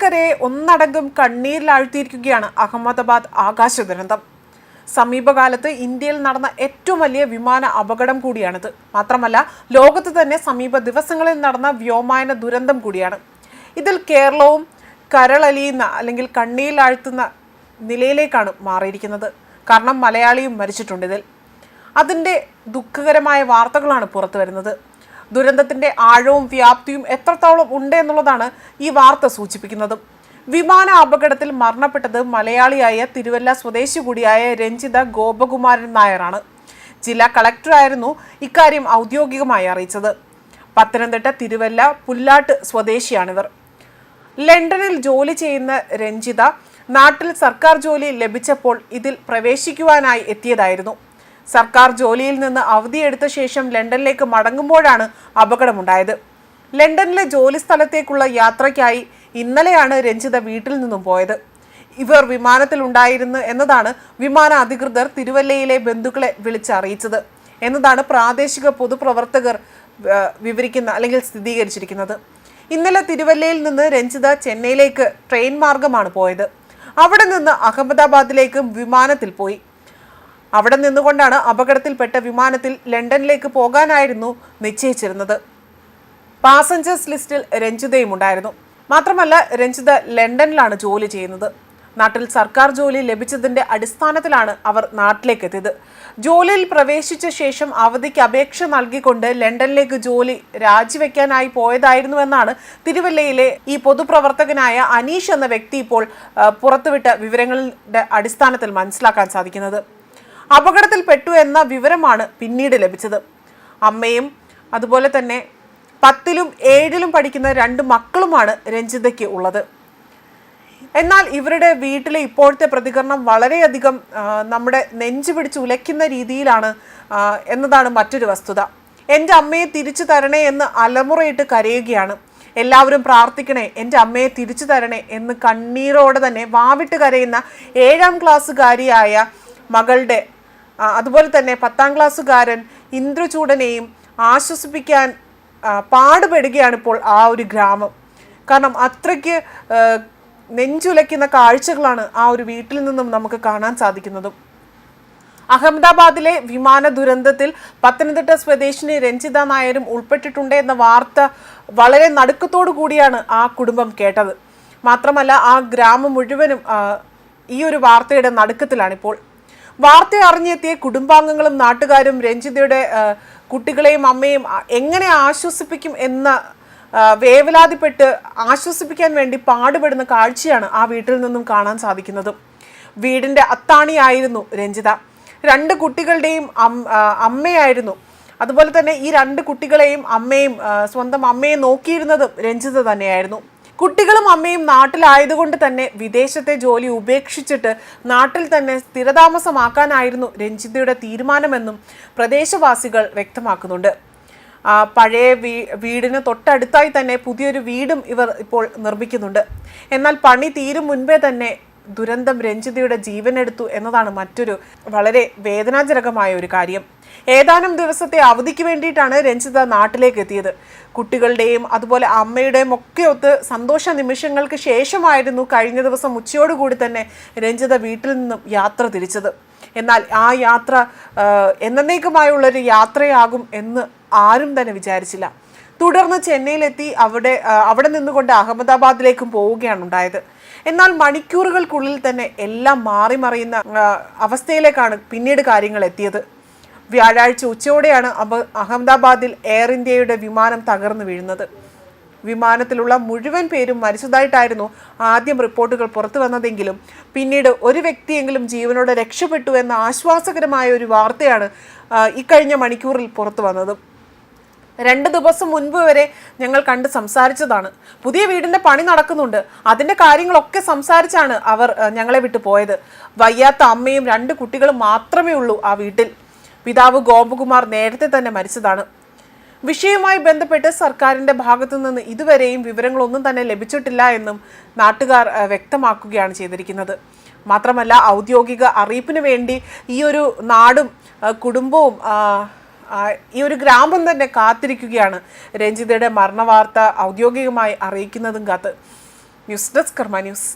ഇന്ത്യക്കരയെ ഒന്നടങ്കം കണ്ണീരിലാഴ്ത്തിയിരിക്കുകയാണ് അഹമ്മദാബാദ് ആകാശ ദുരന്തം. സമീപകാലത്ത് ഇന്ത്യയിൽ നടന്ന ഏറ്റവും വലിയ വിമാന അപകടം കൂടിയാണിത്. മാത്രമല്ല, ലോകത്ത് തന്നെ സമീപ ദിവസങ്ങളിൽ നടന്ന വ്യോമയാന ദുരന്തം കൂടിയാണ്. ഇതിൽ കേരളവും കരളലിയുന്ന അല്ലെങ്കിൽ കണ്ണീരിലാഴ്ത്തുന്ന നിലയിലേക്കാണ് മാറിയിരിക്കുന്നത്. കാരണം മലയാളിയും മരിച്ചിട്ടുണ്ട് ഇതിൽ. അതിൻ്റെ ദുഃഖകരമായ വാർത്തകളാണ് പുറത്തു വരുന്നത്. ദുരന്തത്തിൻ്റെ ആഴവും വ്യാപ്തിയും എത്രത്തോളം ഉണ്ട് എന്നുള്ളതാണ് ഈ വാർത്ത സൂചിപ്പിക്കുന്നത്. വിമാന അപകടത്തിൽ മരണപ്പെട്ടത് മലയാളിയായ തിരുവല്ല സ്വദേശി കൂടിയായ രഞ്ജിത ഗോപകുമാരൻ നായരാണ്. ജില്ലാ കളക്ടറായിരുന്നു ഇക്കാര്യം ഔദ്യോഗികമായി അറിയിച്ചത്. പത്തനംതിട്ട തിരുവല്ല പുല്ലാട്ട് സ്വദേശിയാണിവർ. ലണ്ടനിൽ ജോലി ചെയ്യുന്ന രഞ്ജിത നാട്ടിൽ സർക്കാർ ജോലി ലഭിച്ചപ്പോൾ ഇതിൽ പ്രവേശിക്കുവാനായി എത്തിയതായിരുന്നു. സർക്കാർ ജോലിയിൽ നിന്ന് അവധിയെടുത്ത ശേഷം ലണ്ടനിലേക്ക് മടങ്ങുമ്പോഴാണ് അപകടമുണ്ടായത്. ലണ്ടനിലെ ജോലി സ്ഥലത്തേക്കുള്ള യാത്രയ്ക്കായി ഇന്നലെയാണ് രഞ്ജിത വീട്ടിൽ നിന്നും പോയത്. ഇവർ വിമാനത്തിലുണ്ടായിരുന്നു എന്നതാണ് വിമാന അധികൃതർ തിരുവല്ലയിലെ ബന്ധുക്കളെ വിളിച്ചറിയിച്ചത് എന്നതാണ് പ്രാദേശിക പൊതുപ്രവർത്തകർ വിവരിക്കുന്ന അല്ലെങ്കിൽ സ്ഥിരീകരിച്ചിരിക്കുന്നത്. ഇന്നലെ തിരുവല്ലയിൽ നിന്ന് രഞ്ജിത ചെന്നൈയിലേക്ക് ട്രെയിൻ മാർഗമാണ് പോയത്. അവിടെ നിന്ന് അഹമ്മദാബാദിലേക്ക് വിമാനത്തിൽ പോയി. അവിടെ നിന്നുകൊണ്ടാണ് അപകടത്തിൽപ്പെട്ട വിമാനത്തിൽ ലണ്ടനിലേക്ക് പോകാനായിരുന്നു നിശ്ചയിച്ചിരുന്നത്. പാസഞ്ചേഴ്സ് ലിസ്റ്റിൽ രഞ്ജിതയും ഉണ്ടായിരുന്നു. മാത്രമല്ല, രഞ്ജിത ലണ്ടനിലാണ് ജോലി ചെയ്യുന്നത്. നാട്ടിൽ സർക്കാർ ജോലി ലഭിച്ചതിൻ്റെ അടിസ്ഥാനത്തിലാണ് അവർ നാട്ടിലേക്ക് എത്തിയത്. ജോലിയിൽ പ്രവേശിച്ച ശേഷം അവധിക്ക് അപേക്ഷ നൽകിക്കൊണ്ട് ലണ്ടനിലേക്ക് ജോലി രാജിവെക്കാനായി പോയതായിരുന്നുവെന്നാണ് തിരുവല്ലയിലെ ഈ പൊതുപ്രവർത്തകനായ അനീഷ് എന്ന വ്യക്തി ഇപ്പോൾ പുറത്തുവിട്ട വിവരങ്ങളുടെ അടിസ്ഥാനത്തിൽ മനസ്സിലാക്കാൻ സാധിക്കുന്നത്. അപകടത്തിൽപ്പെട്ടു എന്ന വിവരമാണ് പിന്നീട് ലഭിച്ചത്. അമ്മയും അതുപോലെ തന്നെ 10ലും 7ലും പഠിക്കുന്ന 2 മക്കളുമാണ് രഞ്ജിതയ്ക്ക് ഉള്ളത്. എന്നാൽ ഇവരുടെ വീട്ടിലെ ഇപ്പോഴത്തെ പ്രതികരണം വളരെയധികം നമ്മുടെ നെഞ്ചു പിടിച്ച് ഉലയ്ക്കുന്ന രീതിയിലാണ് എന്നതാണ് മറ്റൊരു വസ്തുത. എൻ്റെ അമ്മയെ തിരിച്ചു തരണേ എന്ന് അലമുറയിട്ട് കരയുകയാണ്. എല്ലാവരും പ്രാർത്ഥിക്കണേ, എൻ്റെ അമ്മയെ തിരിച്ചു തരണേ എന്ന് കണ്ണീരോടെ തന്നെ വാവിട്ട് കരയുന്ന 7ാം ക്ലാസ്സുകാരിയായ മകളുടെ അതുപോലെ തന്നെ 10ാം ക്ലാസ്സുകാരൻ ഇന്ദ്രചൂടനെയും ആശ്വസിപ്പിക്കാൻ പാടുപെടുകയാണ് ഇപ്പോൾ ആ ഒരു ഗ്രാമം. കാരണം അത്രയ്ക്ക് നെഞ്ചുലയ്ക്കുന്ന കാഴ്ചകളാണ് ആ ഒരു വീട്ടിൽ നിന്നും നമുക്ക് കാണാൻ സാധിക്കുന്നതും. അഹമ്മദാബാദിലെ വിമാന ദുരന്തത്തിൽ പത്തനംതിട്ട സ്വദേശിനി രഞ്ജിത നായരും ഉൾപ്പെട്ടിട്ടുണ്ട് എന്ന വാർത്ത വളരെ നടുക്കത്തോടു കൂടിയാണ് ആ കുടുംബം കേട്ടത്. മാത്രമല്ല, ആ ഗ്രാമം മുഴുവനും ഈ ഒരു വാർത്തയുടെ നടുക്കത്തിലാണിപ്പോൾ. വാർത്ത അറിഞ്ഞെത്തിയ കുടുംബാംഗങ്ങളും നാട്ടുകാരും രഞ്ജിതയുടെ കുട്ടികളെയും അമ്മയും എങ്ങനെ ആശ്വസിപ്പിക്കും എന്ന വേവലാതിപ്പെട്ട് ആശ്വസിപ്പിക്കാൻ വേണ്ടി പാടുപെടുന്ന കാഴ്ചയാണ് ആ വീട്ടിൽ നിന്നും കാണാൻ സാധിക്കുന്നത്. വീടിൻ്റെ അത്താണിയായിരുന്നു രഞ്ജിത. 2 കുട്ടികളുടെയും അമ്മയായിരുന്നു. അതുപോലെ തന്നെ ഈ 2 കുട്ടികളെയും അമ്മയും സ്വന്തം അമ്മയെ നോക്കിയിരുന്നതും രഞ്ജിത തന്നെയായിരുന്നു. കുട്ടികളും അമ്മയും നാട്ടിലായതുകൊണ്ട് തന്നെ വിദേശത്തെ ജോലി ഉപേക്ഷിച്ചിട്ട് നാട്ടിൽ തന്നെ സ്ഥിരതാമസമാക്കാനായിരുന്നു രഞ്ജിതയുടെ തീരുമാനമെന്നും പ്രദേശവാസികൾ വ്യക്തമാക്കുന്നുണ്ട്. പഴയ വീടിന് തൊട്ടടുത്തായി തന്നെ പുതിയൊരു വീടും ഇവർ ഇപ്പോൾ നിർമ്മിക്കുന്നുണ്ട്. എന്നാൽ പണി തീരും മുൻപേ തന്നെ ദുരന്തം രഞ്ജിതയുടെ ജീവനെടുത്തു എന്നതാണ് മറ്റൊരു വളരെ വേദനാജനകമായ ഒരു കാര്യം. ഏതാനും ദിവസത്തെ അവധിക്ക് വേണ്ടിയിട്ടാണ് രഞ്ജിത നാട്ടിലേക്ക് എത്തിയത്. കുട്ടികളുടെയും അതുപോലെ അമ്മയുടെയും ഒക്കെ ഒത്ത് സന്തോഷ നിമിഷങ്ങൾക്ക് ശേഷമായിരുന്നു കഴിഞ്ഞ ദിവസം ഉച്ചയോടുകൂടി തന്നെ രഞ്ജിത വീട്ടിൽ നിന്നും യാത്ര തിരിച്ചത്. എന്നാൽ ആ യാത്ര എന്നേക്കുമായുള്ളൊരു യാത്രയാകും എന്ന് ആരും തന്നെ വിചാരിച്ചില്ല. തുടർന്ന് ചെന്നൈയിലെത്തി അവിടെ നിന്നുകൊണ്ട് അഹമ്മദാബാദിലേക്കും പോവുകയാണ് ഉണ്ടായത്. എന്നാൽ മണിക്കൂറുകൾക്കുള്ളിൽ തന്നെ എല്ലാം മാറി മറിയുന്ന അവസ്ഥയിലേക്കാണ് പിന്നീട് കാര്യങ്ങൾ എത്തിയത്. വ്യാഴാഴ്ച ഉച്ചയോടെയാണ് അഹമ്മദാബാദിൽ എയർ ഇന്ത്യയുടെ വിമാനം തകർന്നു വീഴുന്നത്. വിമാനത്തിലുള്ള മുഴുവൻ പേരും മരിച്ചതായിട്ടായിരുന്നു ആദ്യം റിപ്പോർട്ടുകൾ പുറത്തു വന്നതെങ്കിലും പിന്നീട് ഒരു വ്യക്തിയെങ്കിലും ജീവനോടെ രക്ഷപ്പെട്ടു എന്ന ആശ്വാസകരമായ ഒരു വാർത്തയാണ് ഇക്കഴിഞ്ഞ മണിക്കൂറിൽ പുറത്തു വന്നത്. 2 ദിവസം മുൻപ് വരെ ഞങ്ങൾ കണ്ട് സംസാരിച്ചതാണ്. പുതിയ വീടിൻ്റെ പണി നടക്കുന്നുണ്ട്, അതിൻ്റെ കാര്യങ്ങളൊക്കെ സംസാരിച്ചാണ് അവർ ഞങ്ങളെ വിട്ടു പോയത്. വയ്യാത്ത അമ്മയും 2 കുട്ടികളും മാത്രമേ ഉള്ളൂ ആ വീട്ടിൽ. പിതാവ് ഗോപകുമാർ നേരത്തെ തന്നെ മരിച്ചതാണ്. വിഷയവുമായി ബന്ധപ്പെട്ട് സർക്കാരിൻ്റെ ഭാഗത്തു നിന്ന് ഇതുവരെയും വിവരങ്ങളൊന്നും തന്നെ ലഭിച്ചിട്ടില്ല എന്നും നാട്ടുകാർ വ്യക്തമാക്കുകയാണ് ചെയ്തിരിക്കുന്നത്. മാത്രമല്ല, ഔദ്യോഗിക അറിയിപ്പിന് വേണ്ടി ഈ ഒരു നാടും കുടുംബവും ഈ ഒരു ഗ്രാമം തന്നെ കാത്തിരിക്കുകയാണ് രഞ്ജിതയുടെ മരണവാർത്ത ഔദ്യോഗികമായി അറിയിക്കുന്നതും കാത്ത്. ന്യൂസ് ഡെസ്ക് കർമ്മ ന്യൂസ്.